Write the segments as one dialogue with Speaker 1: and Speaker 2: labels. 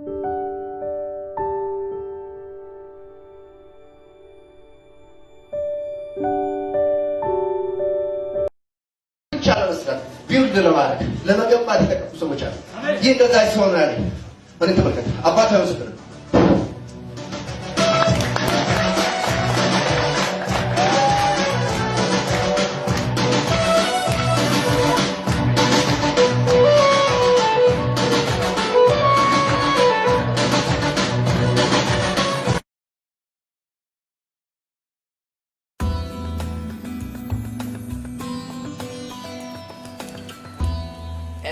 Speaker 1: ለመስራት ቢውልድ ለማድረግ ለመገንባት የተቀጡ ሰዎች አሉ። ይህ እንደዛ ሲሆን አለ ወደ ተመልከተ አባታዊ ምስክር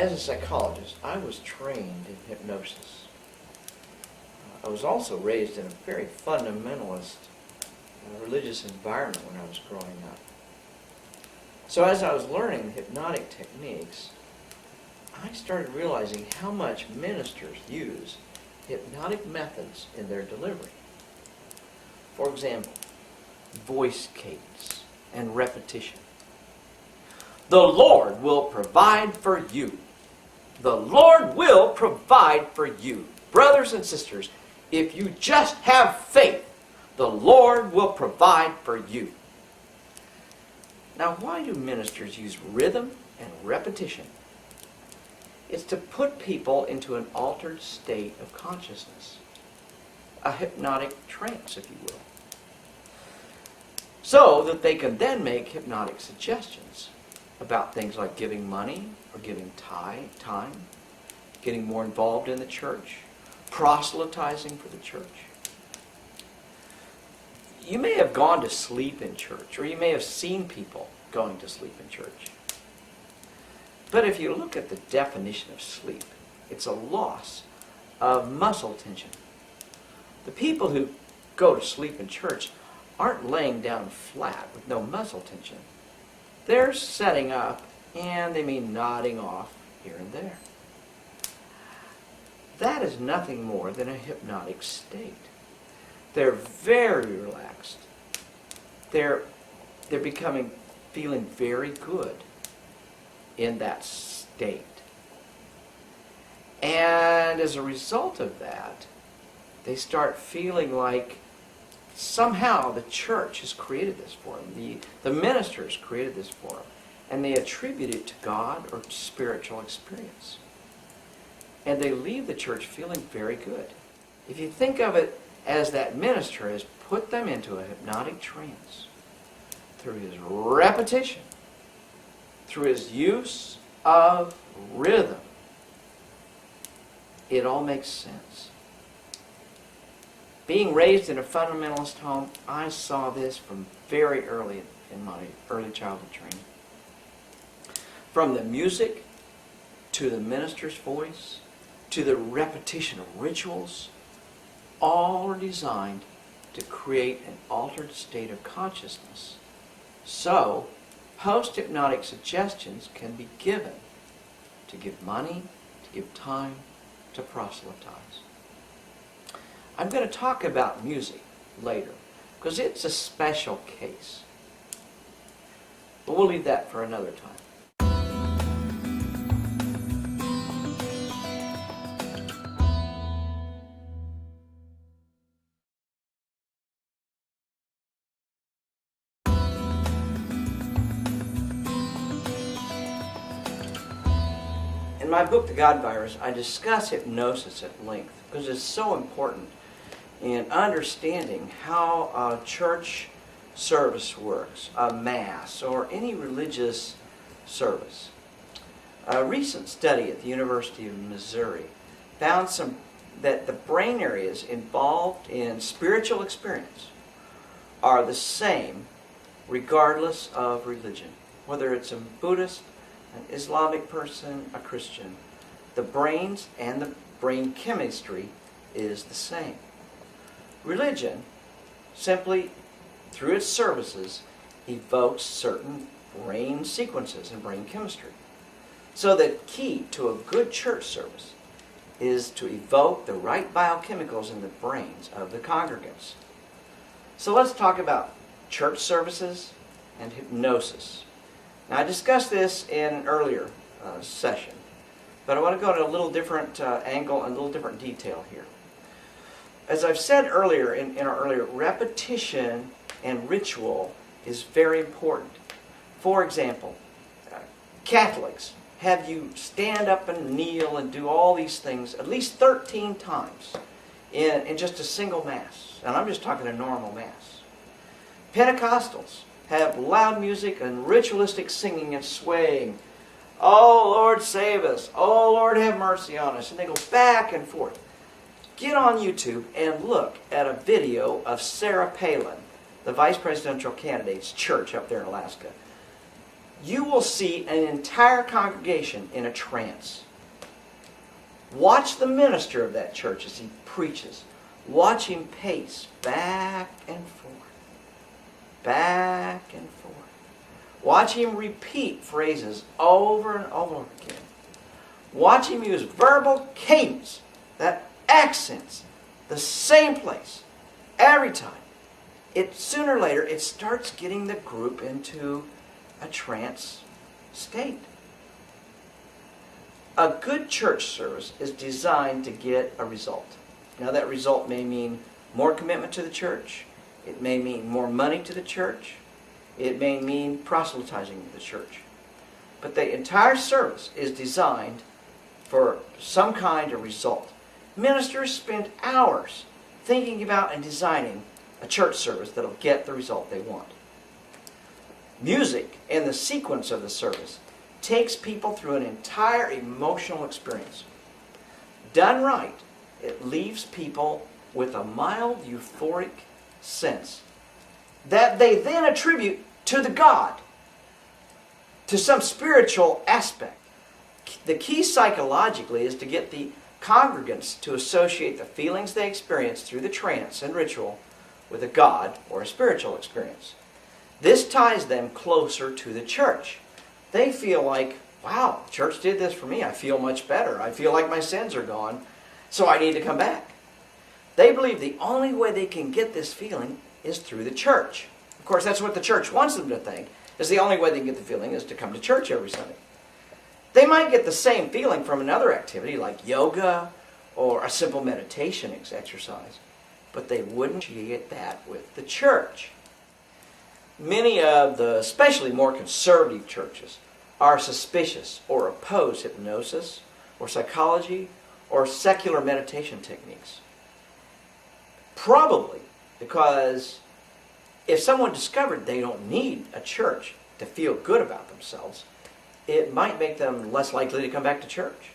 Speaker 2: As a psychologist, I was trained in hypnosis. I was also raised in a very fundamentalist religious environment when I was growing up. So as I was learning the hypnotic techniques, I started realizing how much ministers use hypnotic methods in their delivery. For example, voice cadence and repetition. The Lord will provide for you. The Lord will provide for you. Brothers and sisters, if you just have faith, the Lord will provide for you. Now, why do ministers use rhythm and repetition? It's to put people into an altered state of consciousness, a hypnotic trance, if you will, so that they can then make hypnotic suggestions about things like giving money or giving time, getting more involved in the church, proselytizing for the church. You may have gone to sleep in church, or you may have seen people going to sleep in church. But if you look at the definition of sleep, it's a loss of muscle tension. The people who go to sleep in church aren't laying down flat with no muscle tension. They're setting up, and they mean nodding off here and there. That is nothing more than a hypnotic state. They're very relaxed. They're feeling very good in that state. And as a result of that, they start feeling like somehow the church has created this for them. The ministers created this for them. And they attribute it to God or spiritual experience. And they leave the church feeling very good. If you think of it as that minister has put them into a hypnotic trance through his repetition, through his use of rhythm, it all makes sense. Being raised in a fundamentalist home, I saw this from very early in my early childhood training. From the music, to the minister's voice, to the repetition of rituals, all are designed to create an altered state of consciousness. So, post-hypnotic suggestions can be given to give money, to give time, to proselytize. I'm going to talk about music later, because it's a special case. But we'll leave that for another time. In my book, The God Virus, I discuss hypnosis at length, because it's so important in understanding how a church service works, a mass, or any religious service. A recent study at the University of Missouri found that the brain areas involved in spiritual experience are the same regardless of religion. Whether it's a Buddhist, an Islamic person, a Christian, the brains and the brain chemistry is the same. Religion simply, through its services, evokes certain brain sequences and brain chemistry. So the key to a good church service is to evoke the right biochemicals in the brains of the congregants. So let's talk about church services and hypnosis. Now, I discussed this in an earlier session, But I want to go to a little different angle and a little different detail here. As I've said earlier, in our earlier, repetition and ritual is very important. For example, Catholics have you stand up and kneel and do all these things at least 13 times in just a single Mass. And I'm just talking a normal Mass. Pentecostals have loud music and ritualistic singing and swaying. Oh, Lord, save us. Oh, Lord, have mercy on us. And they go back and forth. Get on YouTube and look at a video of Sarah Palin, the vice presidential candidate's church up there in Alaska. You will see an entire congregation in a trance. Watch the minister of that church as he preaches. Watch him pace back and forth. Back and forth. Watch him repeat phrases over and over again. Watch him use verbal cadence that accents the same place every time. Sooner or later, it starts getting the group into a trance state. A good church service is designed to get a result. Now that result may mean more commitment to the church. It may mean more money to the church. It may mean proselytizing the church. But the entire service is designed for some kind of result. Ministers spend hours thinking about and designing a church service that will get the result they want. Music and the sequence of the service takes people through an entire emotional experience. Done right, it leaves people with a mild euphoric sense that they then attribute to the God, to some spiritual aspect. The key psychologically is to get the congregants to associate the feelings they experience through the trance and ritual with a God or a spiritual experience. This ties them closer to the church. They feel like, wow, the church did this for me. I feel much better. I feel like my sins are gone, so I need to come back. They believe the only way they can get this feeling is through the church. Of course, that's what the church wants them to think, is the only way they can get the feeling is to come to church every Sunday. They might get the same feeling from another activity like yoga or a simple meditation exercise, but they wouldn't get that with the church. Many of the, especially more conservative churches, are suspicious or oppose hypnosis or psychology or secular meditation techniques. Probably because if someone discovered they don't need a church to feel good about themselves, it might make them less likely to come back to church.